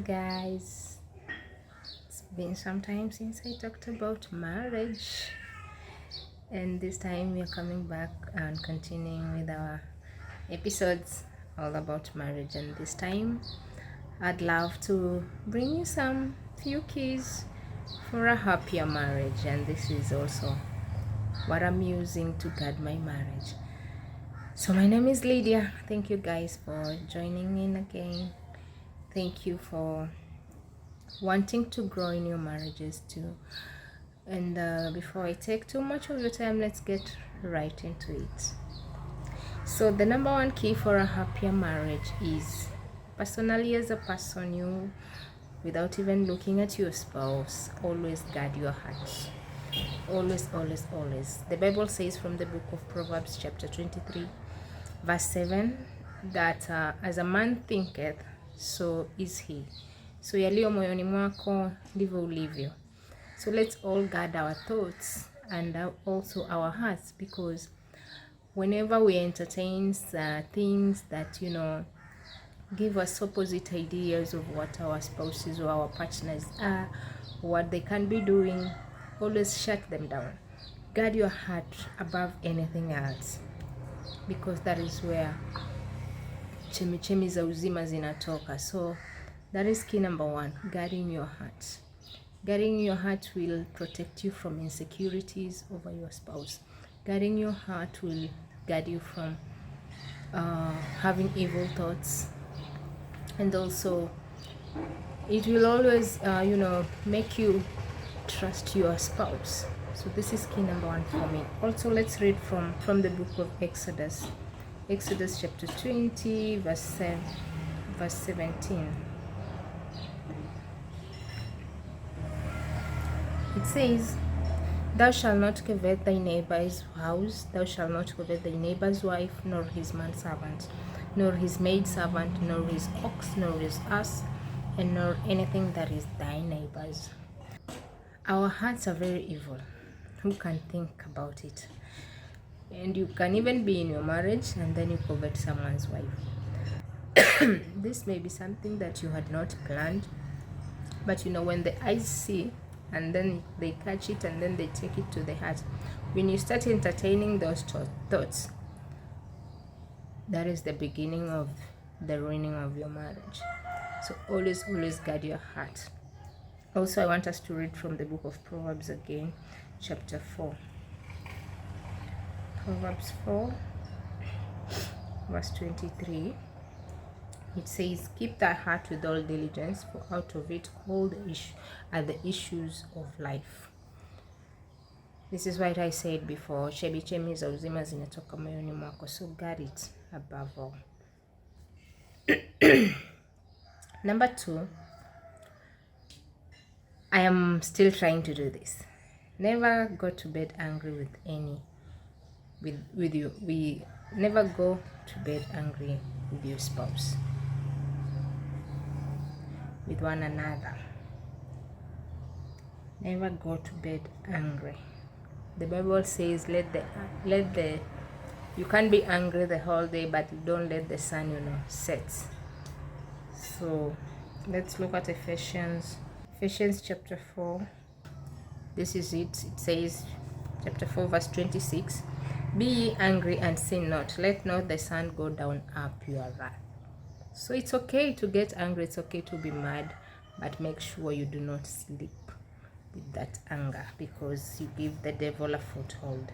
guys, it's been some time since I talked about marriage, and this time we are coming back and continuing with our episodes all about marriage. And this time I'd love to bring you some few keys for a happier marriage, and this is also what I'm using to guard my marriage. So my name is Lydia. Thank you guys for joining in again. Thank you for wanting to grow in your marriages too. And before I take too much of your time, let's get right into it. So the number one key for a happier marriage is, personally as a person, you, without even looking at your spouse, always guard your heart. Always, always, always. The Bible says from the book of Proverbs chapter 23 verse 7 that as a man thinketh, so is he. So yaliyo moyoni mwako ndivyo ulivyo. So let's all guard our thoughts and also our hearts, because whenever we entertain things that give us opposite ideas of what our spouses or our partners are, what they can be doing, always shut them down. Guard your heart above anything else, because that is where chemichemi za uzima zinatoka. So that is key number one, guarding your heart. Guarding your heart will protect you from insecurities over your spouse. Guarding your heart will guard you from having evil thoughts, and also it will always make you trust your spouse. So this is key number one for me. Also, let's read from the book of Exodus chapter 20 verse 17. It says, "Thou shalt not covet thy neighbor's house, thou shalt not covet thy neighbor's wife, nor his manservant, nor his maidservant, nor his ox, nor his ass, and nor anything that is thy neighbor's." Our hearts are very evil. Who can think about it? And you can even be in your marriage and then you covet someone's wife. This may be something that you had not planned, but when the eyes see and then they catch it and then they take it to the heart, when you start entertaining those thoughts, that is the beginning of the ruining of your marriage. So always guard your heart. Also, I want us to read from the book of Proverbs again, chapter 4. Proverbs 4 verse 23. It says, "Keep thy heart with all diligence, for out of it all are the issues of life." This is what I said before. Chemichemi za uzima zinatoka moyoni mwako. So guard it above all. Number 2, I am still trying to do this. Never go to bed angry with you. We never go to bed angry with your spouse, with one another. Never go to bed angry. The Bible says, you can't be angry the whole day, but don't let the sun set. So let's look at Ephesians chapter 4. This is it. It says, chapter 4 verse 26, "Be ye angry and sin not, let not the sun go down up your wrath." So it's okay to get angry, it's okay to be mad, but make sure you do not sleep with that anger, because you give the devil a foothold.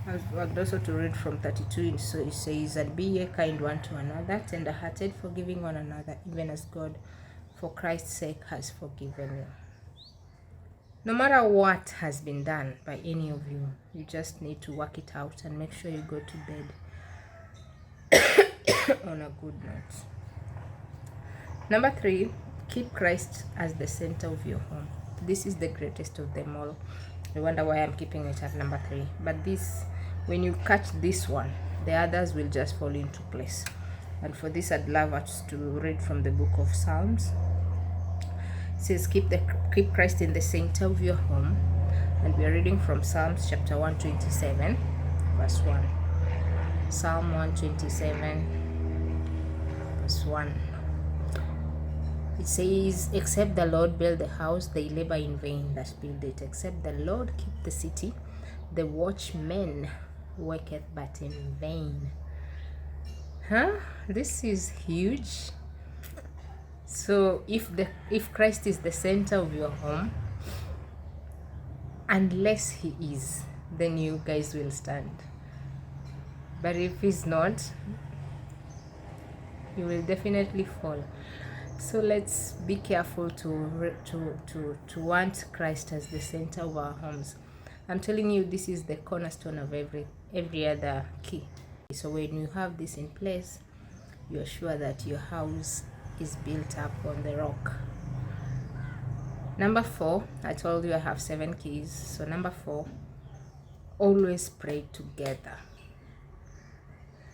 I want also to read from 32. So it says, "And be ye kind one to another, tender-hearted, forgiving one another, even as God for Christ's sake has forgiven you." No matter what has been done by any of you, you just need to work it out and make sure you go to bed on a good note. Number 3, keep Christ as the center of your home. This is the greatest of them all. I wonder why I'm keeping it at number 3. But this, when you catch this one, the others will just fall into place. And for this, I'd love us to read from the book of Psalms. It says, keep Christ in the center of your home. And we are reading from Psalms chapter 127 verse 1. Psalm 127 verse 1. It says, except the Lord build the house, they labor in vain that build it. Except the Lord keep the city, the watchman worketh but in vain. This is huge. So if Christ is the center of your home, unless he is, then you guys will stand. But if he's not, you will definitely fall. So let's be careful to want Christ as the center of our homes. I'm telling you, this is the cornerstone of every other key. So when you have this in place, you're sure that your house is built up on the rock. Number 4, I told you I have 7 keys. So number 4, always pray together.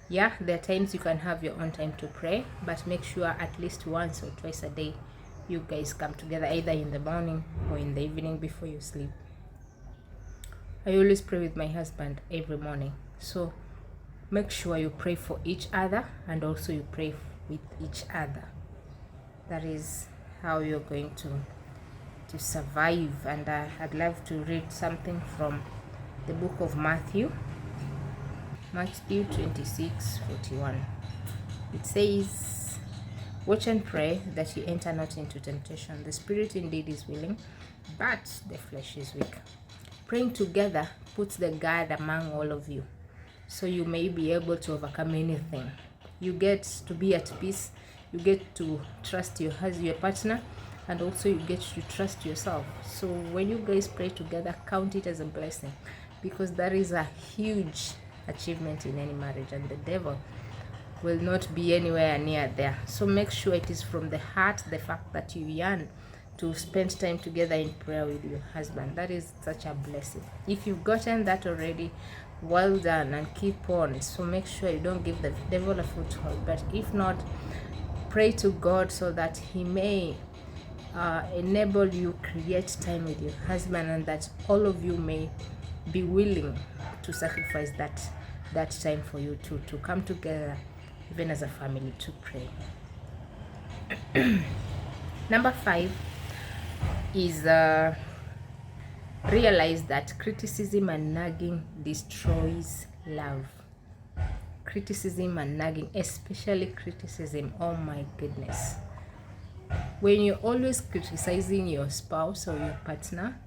Yeah, there are times you can have your own time to pray, but make sure at least once or twice a day you guys come together, either in the morning or in the evening before you sleep. I always pray with my husband every morning. So make sure you pray for each other and also you pray with each other. That is how you're going to survive. And I'd love to read something from the book of Matthew 26:41. It says, watch and pray that you enter not into temptation. The spirit indeed is willing, but the flesh is weak. Praying together puts the guard among all of you, so you may be able to overcome anything. You get to be at peace, you get to trust your partner, and also you get to trust yourself. So when you guys pray together, count it as a blessing, because that is a huge achievement in any marriage, and the devil will not be anywhere near there. So make sure it is from the heart, the fact that you yearn to spend time together in prayer with your husband. That is such a blessing. If you've gotten that already, well done, and keep on. So make sure you don't give the devil a foothold, but if not, pray to God so that he may enable you create time with your husband, and that all of you may be willing to sacrifice that time for you to come together, even as a family, to pray. Number 5 is realize that criticism and nagging destroys love. Criticism and nagging, especially criticism, oh my goodness. When you're always criticizing your spouse or your partner,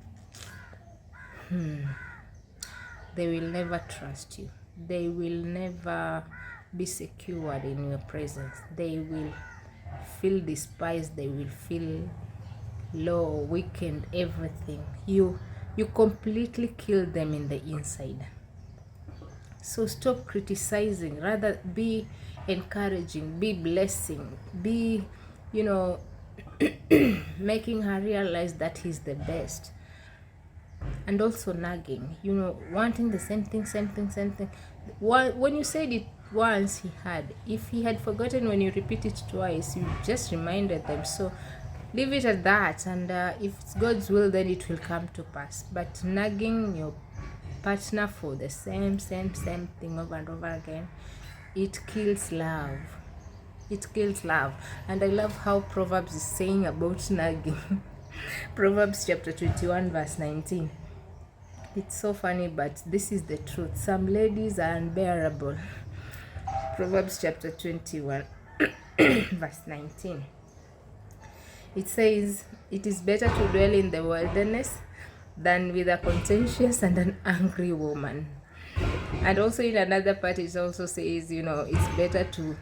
they will never trust you. They will never be secured in your presence. They will feel despised. They will feel low, weakened, everything. You completely kill them in the inside. So stop criticizing. Rather be encouraging, be blessing, be, making her realize that he's the best. And also nagging, wanting the same thing. When you said it once, if he had forgotten when you repeat it twice, you just reminded them. So leave it at that, and if it's God's will, then it will come to pass. But nagging your partner for the same thing over and over again, it kills love. It kills love. And I love how Proverbs is saying about nagging. Proverbs chapter 21 verse 19. It's so funny, but this is the truth. Some ladies are unbearable. Proverbs chapter 21 verse 19. It says, it is better to dwell in the wilderness than with a contentious and an angry woman. And also in another part it also says, it's better to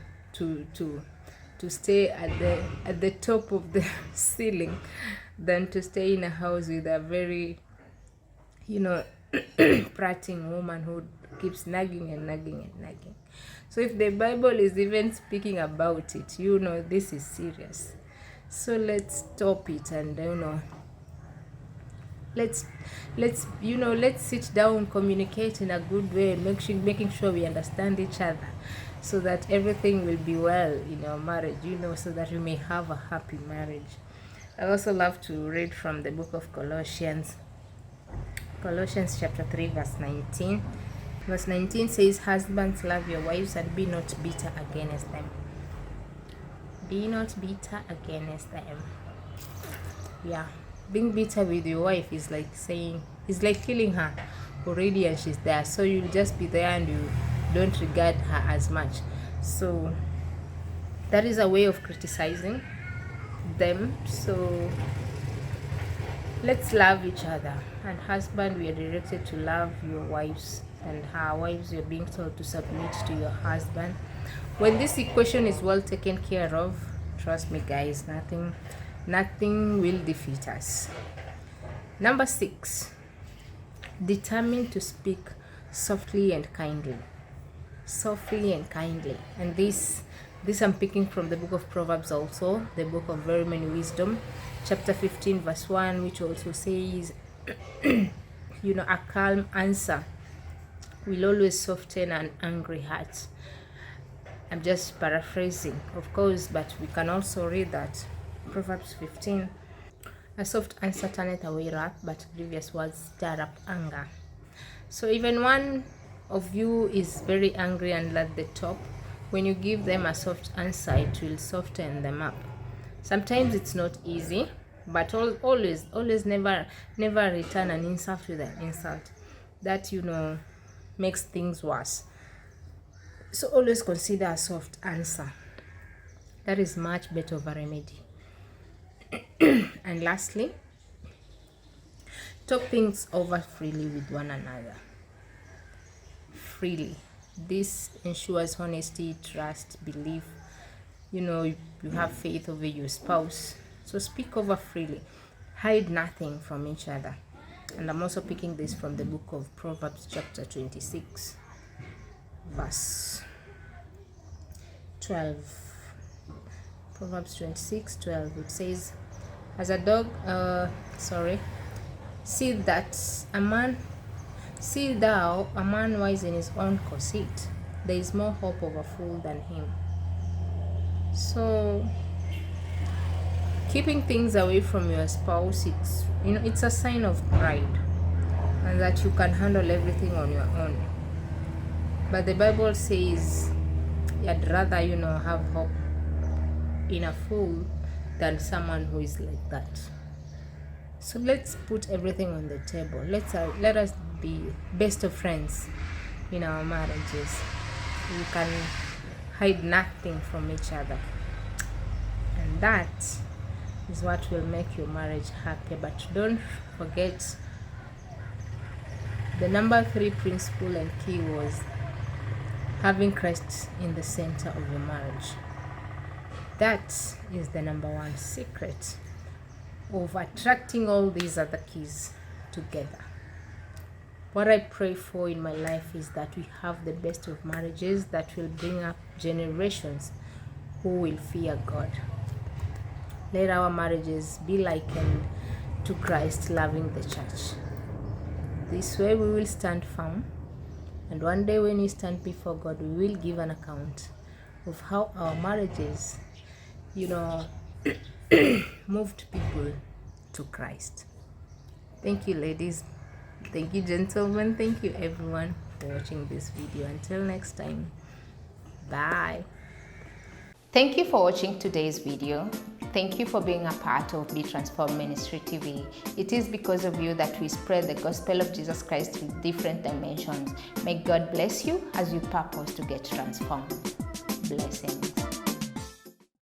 stay at the top of the ceiling than to stay in a house with a very prating woman who keeps nagging. So if the Bible is even speaking about it, this is serious. So let's stop it, and let's sit down, communicate in a good way, making sure we understand each other, so that everything will be well in our marriage, so that we may have a happy marriage. I also love to read from the book of Colossians chapter 3 verse 19. Verse 19 says, husbands, love your wives and be not bitter against them. Be not bitter against them. Yeah, being bitter with your wife is like saying, it's like killing her already and she's there. So you'll just be there and you don't regard her as much. So that is a way of criticizing them. So let's love each other. And husband, we are directed to love your wives, and her wives, you're being told to submit to your husband. When this equation is well taken care of, trust me guys, nothing will defeat us. Number 6, determined to speak softly and kindly. Softly and kindly. And this I'm picking from the book of Proverbs, also the book of very many wisdom, chapter 15 verse 1, which also says a calm answer will always soften an angry heart. I'm just paraphrasing, of course, but we can also read that Proverbs 15, a soft answer turneth away wrath, but grievous words stir up anger. So even one of you is very angry and at the top, when you give them a soft answer, it will soften them up. Sometimes it's not easy, but always never return an insult with an insult. That makes things worse. So always consider a soft answer. That is much better of a remedy. And lastly, talk things over freely with one another. Freely. This ensures honesty, trust, belief. You have faith over your spouse. So speak over freely. Hide nothing from each other. And I'm also picking this from the book of Proverbs chapter 26 verse 12. Proverbs 26:12. It says, as a dog see thou a man wise in his own conceit, there is more hope of a fool than him. So keeping things away from your spouse, it's a sign of pride, and that you can handle everything on your own. But the Bible says you'd rather have hope in a fool than someone who is like that. So let's put everything on the table. Let us be best of friends in our marriages. We can hide nothing from each other, and that is what will make your marriage happy. But don't forget, the number 3 principle and key was having Christ in the center of your marriage. That is the number 1 secret of attracting all these other keys together. What I pray for in my life is that we have the best of marriages that will bring up generations who will fear God. Let our marriages be likened to Christ loving the church. This way we will stand firm, and one day when we stand before God, we will give an account of how our marriages moved people to Christ. Thank you, ladies. Thank you, gentlemen. Thank you, everyone, for watching this video. Until next time, bye. Thank you for watching today's video. Thank you for being a part of Be Transformed Ministry TV. It is because of you that we spread the gospel of Jesus Christ with different dimensions. May God bless you as you purpose to get transformed. Blessings.